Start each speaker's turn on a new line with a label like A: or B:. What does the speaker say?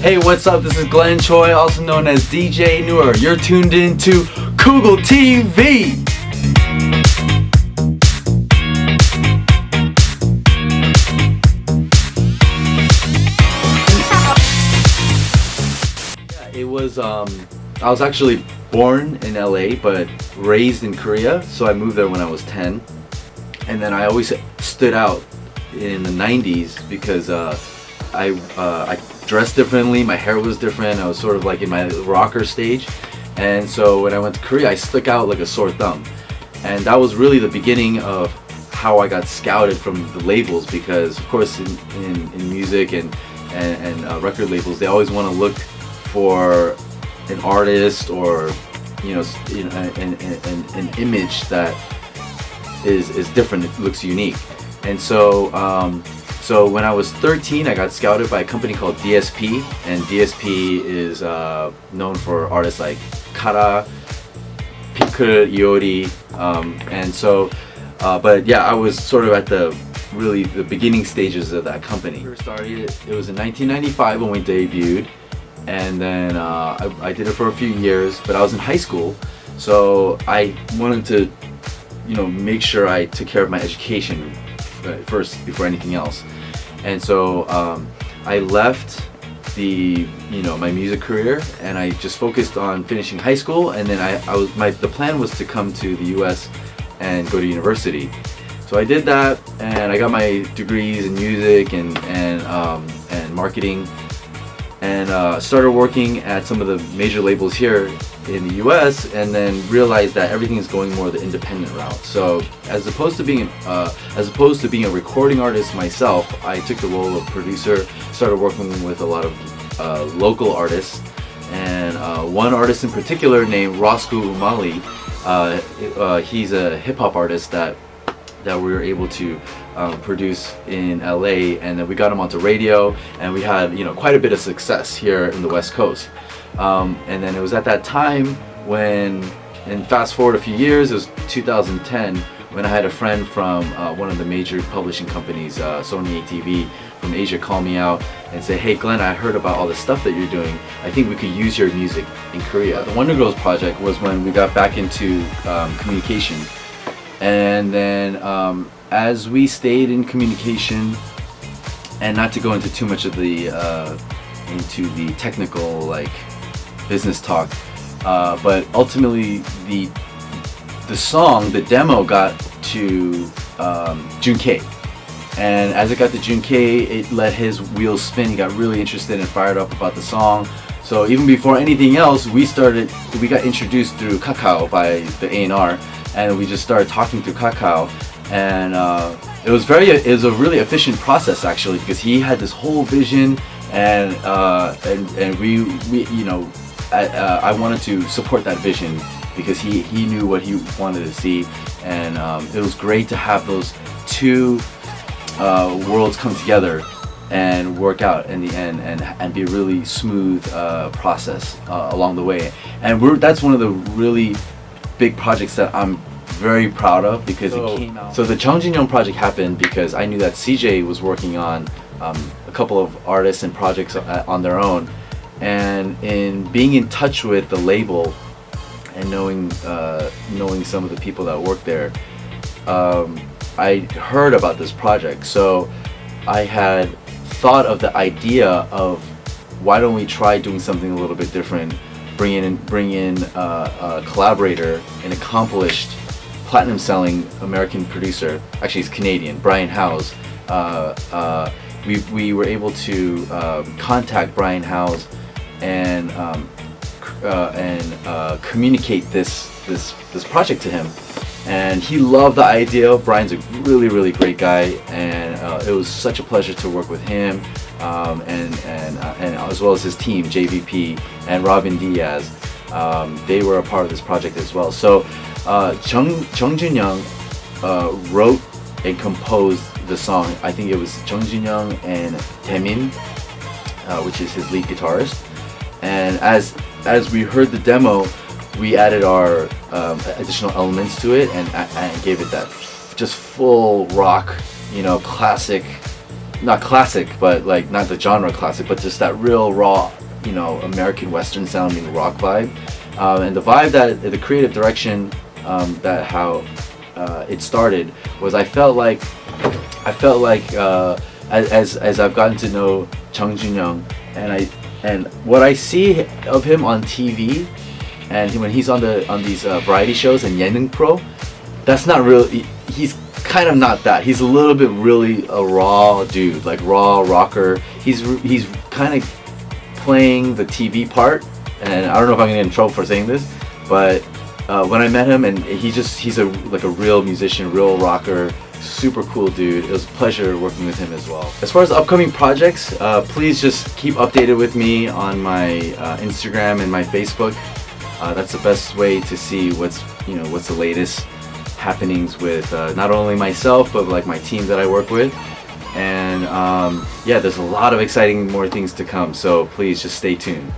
A: Hey, what's up? This is Glen Choi, also known as DJ Nüre. You're tuned in to Koogle TV. I was actually born in LA but raised in Korea, so I moved there when I was 10. And then I always stood out in the 90s because I dressed differently, my hair was different, I was sort of like in my rocker stage. And so when I went to Korea, I stuck out like a sore thumb. And that was really the beginning of how I got scouted from the labels, because of course in music and record labels, they always want to look for an artist or an image that is different, it looks unique. And so so when I was 13, I got scouted by a company called DSP, and DSP is known for artists like Kara, Picker, Iori, and so but yeah, I was sort of at the beginning stages of that company. It was in 1995 when we debuted, and then I did it for a few years, but I was in high school, so I wanted to make sure I took care of my education first before anything else. And so I left my music career, and I just focused on finishing high school, and then the plan was to come to the US and go to university. So I did that, and I got my degrees in music and marketing, and started working at some of the major labels here in the US, and then realized that everything is going more the independent route. So as opposed to being a recording artist myself, I took the role of producer, started working with a lot of local artists, and one artist in particular named Roscoe Umali. He's a hip-hop artist that we were able to produce in LA, and then we got him onto radio, and we had quite a bit of success here in the West Coast. And then it was at that time when, and fast forward a few years, it was 2010, when I had a friend from one of the major publishing companies, Sony ATV from Asia, call me out and say, "Hey Glenn, I heard about all the stuff that you're doing. I think we could use your music in Korea." The Wonder Girls project was when we got back into communication. And then as we stayed in communication, and not to go into too much of the technical business talk, but ultimately the demo got to Jun-K, and as it got to Jun-K, it let his wheels spin. He got really interested and fired up about the song. So even before anything else, we got introduced through Kakao by the A&R, and we just started talking through Kakao, and it was a really efficient process actually, because he had this whole vision, and I wanted to support that vision because he knew what he wanted to see, and it was great to have those two worlds come together and work out in the end, and be a really smooth process along the way. And that's one of the really big projects that I'm very proud of, because it came out. So the Jeongjin project happened because I knew that CJ was working on a couple of artists and projects on their own, and in being in touch with the label and knowing some of the people that work there, I heard about this project. So I had thought of the idea of, why don't we try doing something a little bit different, bring in a collaborator, an accomplished platinum selling American producer, actually he's Canadian, Brian Howes. We were able to contact Brian Howes and communicate this project to him, and he loved the idea. Brian's a really great guy, and it was such a pleasure to work with him, and as well as his team, JVP and Robin Diaz. They were a part of this project as well. So Jung Jun-young wrote and composed the song. I think it was Jung Jun-young and Taemin, which is his lead guitarist. And as we heard the demo, we added our additional elements to it, and gave it that just full rock, classic, not classic, but like not the genre classic, but just that real raw, you know, American Western sounding rock vibe. And the vibe that the creative direction that how it started was I felt like as I've gotten to know Chung Jun Young, and what I see of him on TV, and when he's on these variety shows and Yening Pro, that's not real. He's kind of not that. He's a little bit really a raw dude, like raw rocker. He's kind of playing the TV part, and I don't know if I'm gonna get in trouble for saying this, but when I met him, and he's like a real musician, real rocker, super cool dude. It was a pleasure working with him as well. As far as upcoming projects, please just keep updated with me on my Instagram and my Facebook. That's the best way to see what's the latest happenings with not only myself but like my team that I work with. And yeah, there's a lot of exciting more things to come, so please just stay tuned.